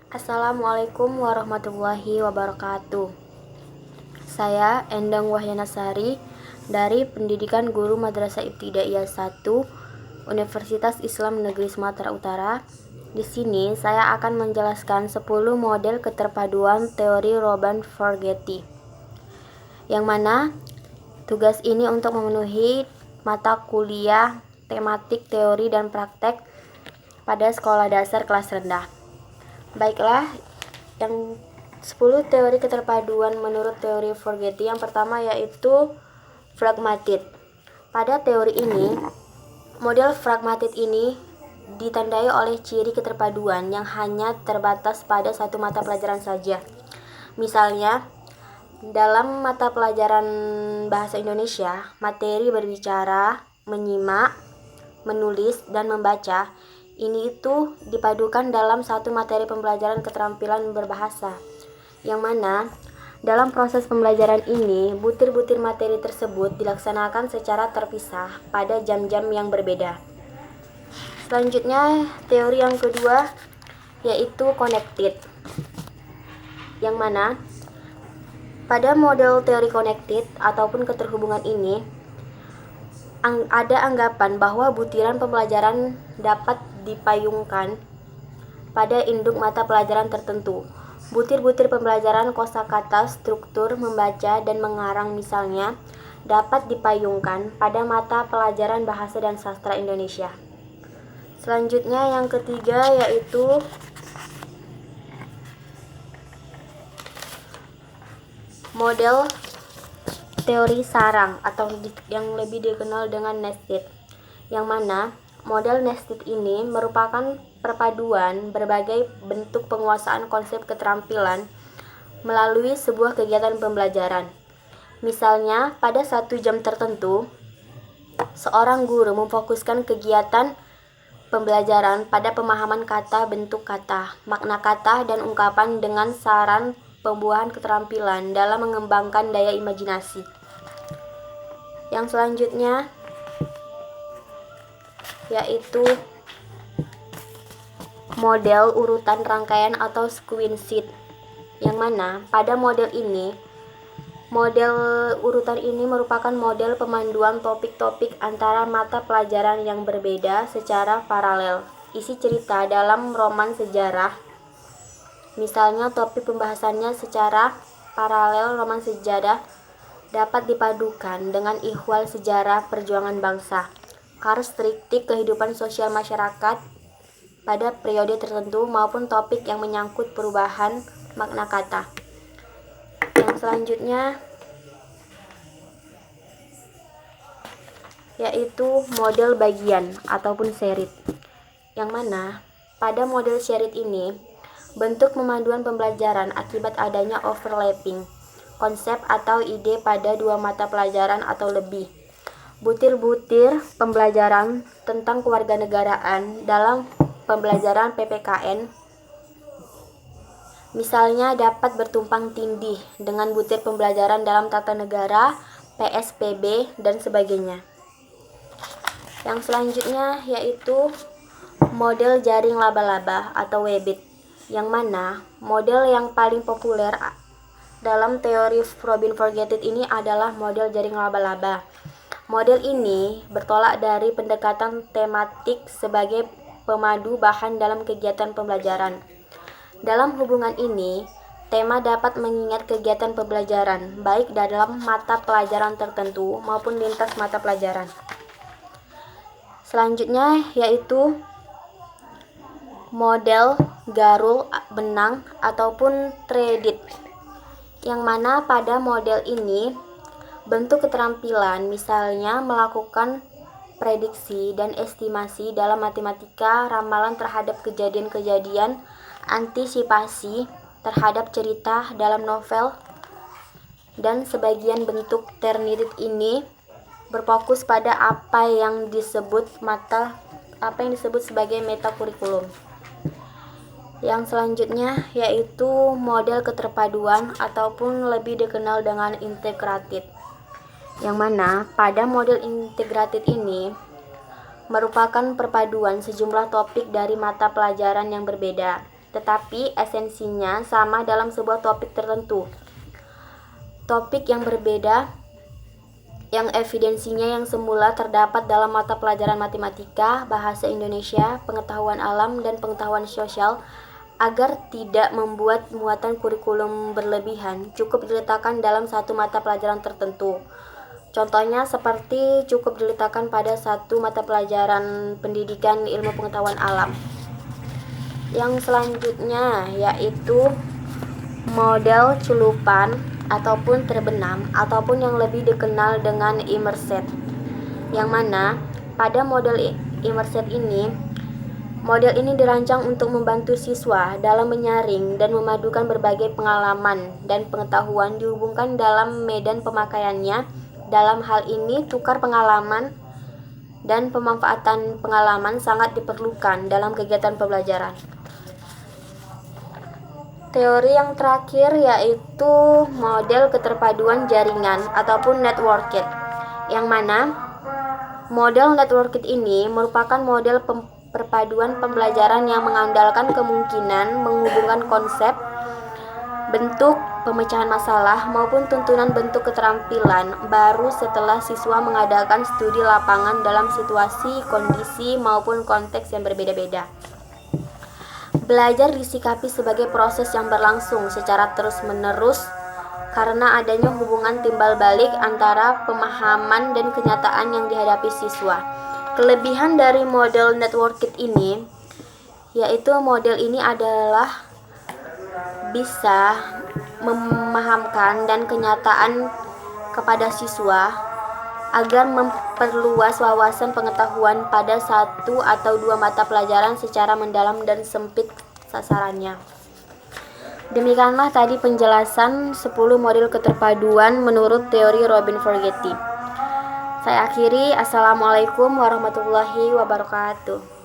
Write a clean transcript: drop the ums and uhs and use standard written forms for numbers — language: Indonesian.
Assalamualaikum warahmatullahi wabarakatuh. Saya Endang Wahyanasari dari Pendidikan Guru Madrasah Ibtidaiyah 1 Universitas Islam Negeri Sumatera Utara. Di sini saya akan menjelaskan 10 model keterpaduan teori Robin Forgetti. Yang mana tugas ini untuk memenuhi mata kuliah tematik teori dan praktek pada sekolah dasar kelas rendah. Baiklah, yang 10 teori keterpaduan menurut teori Forgetti. Yang pertama yaitu fragmatid. Pada teori ini, model fragmatid ini ditandai oleh ciri keterpaduan yang hanya terbatas pada satu mata pelajaran saja. Misalnya, dalam mata pelajaran Bahasa Indonesia, materi berbicara, menyimak, menulis, dan membaca ini itu dipadukan dalam satu materi pembelajaran keterampilan berbahasa, yang mana dalam proses pembelajaran ini butir-butir materi tersebut dilaksanakan secara terpisah pada jam-jam yang berbeda. Selanjutnya, teori yang kedua yaitu connected, yang mana pada model teori connected ataupun keterhubungan ini ada anggapan bahwa butiran pembelajaran dapat dipayungkan pada induk mata pelajaran tertentu. Butir-butir pembelajaran kosakata, struktur, membaca, dan mengarang misalnya dapat dipayungkan pada mata pelajaran Bahasa dan Sastra Indonesia. Selanjutnya yang ketiga yaitu model teori sarang atau yang lebih dikenal dengan nested, yang mana model nested ini merupakan perpaduan berbagai bentuk penguasaan konsep keterampilan melalui sebuah kegiatan pembelajaran. Misalnya, pada satu jam tertentu, seorang guru memfokuskan kegiatan pembelajaran pada pemahaman kata, bentuk kata, makna kata, dan ungkapan dengan saran pembuahan keterampilan dalam mengembangkan daya imajinasi. Yang selanjutnya yaitu model urutan rangkaian atau sequenced, yang mana pada model urutan ini merupakan model pemanduan topik-topik antara mata pelajaran yang berbeda secara paralel. Isi cerita dalam roman sejarah, misalnya topik pembahasannya secara paralel roman sejarah dapat dipadukan dengan ihwal sejarah perjuangan bangsa, karakteristik kehidupan sosial masyarakat pada periode tertentu, maupun topik yang menyangkut perubahan makna kata. Yang selanjutnya yaitu model bagian ataupun sherit, yang mana pada model sherit ini bentuk pemanduan pembelajaran akibat adanya overlapping konsep atau ide pada dua mata pelajaran atau lebih. Butir-butir pembelajaran tentang kewarganegaraan dalam pembelajaran PPKN misalnya dapat bertumpang tindih dengan butir pembelajaran dalam tata negara, PSPB, dan sebagainya. Yang selanjutnya yaitu model jaring laba-laba atau Webbit, yang mana model yang paling populer dalam teori Robin Forgetti ini adalah model jaring laba-laba. Model ini bertolak dari pendekatan tematik sebagai pemadu bahan dalam kegiatan pembelajaran. Dalam hubungan ini, tema dapat mengingat kegiatan pembelajaran, baik dalam mata pelajaran tertentu maupun lintas mata pelajaran. Selanjutnya yaitu model garul benang ataupun threaded, yang mana pada model ini bentuk keterampilan misalnya melakukan prediksi dan estimasi dalam matematika, ramalan terhadap kejadian-kejadian, antisipasi terhadap cerita dalam novel, dan sebagian bentuk ternitit ini berfokus pada apa yang disebut sebagai metakurikulum. Yang selanjutnya yaitu model keterpaduan ataupun lebih dikenal dengan integrated, yang mana pada model integrated ini merupakan perpaduan sejumlah topik dari mata pelajaran yang berbeda, tetapi esensinya sama dalam sebuah topik tertentu. Topik yang berbeda yang evidensinya yang semula terdapat dalam mata pelajaran matematika, bahasa Indonesia, pengetahuan alam, dan pengetahuan sosial agar tidak membuat muatan kurikulum berlebihan, cukup diletakkan dalam satu mata pelajaran tertentu. Contohnya seperti cukup diletakkan pada satu mata pelajaran pendidikan ilmu pengetahuan alam. Yang selanjutnya yaitu model culupan ataupun terbenam ataupun yang lebih dikenal dengan immerset, yang mana pada model immerset ini dirancang untuk membantu siswa dalam menyaring dan memadukan berbagai pengalaman dan pengetahuan dihubungkan dalam medan pemakaiannya. Dalam hal ini tukar pengalaman dan pemanfaatan pengalaman sangat diperlukan dalam kegiatan pembelajaran. Teori yang terakhir yaitu model keterpaduan jaringan ataupun networked, yang mana model networked ini merupakan model perpaduan pembelajaran yang mengandalkan kemungkinan menghubungkan konsep, bentuk pemecahan masalah maupun tuntunan bentuk keterampilan baru setelah siswa mengadakan studi lapangan dalam situasi, kondisi maupun konteks yang berbeda-beda. Belajar disikapi sebagai proses yang berlangsung secara terus-menerus karena adanya hubungan timbal balik antara pemahaman dan kenyataan yang dihadapi siswa. Kelebihan dari model networked ini yaitu model ini adalah bisa memahamkan dan kenyataan kepada siswa agar memperluas wawasan pengetahuan pada satu atau dua mata pelajaran secara mendalam dan sempit sasarannya. Demikianlah tadi penjelasan 10 model keterpaduan menurut teori Robin Forgetty. Saya akhiri. Assalamualaikum warahmatullahi wabarakatuh.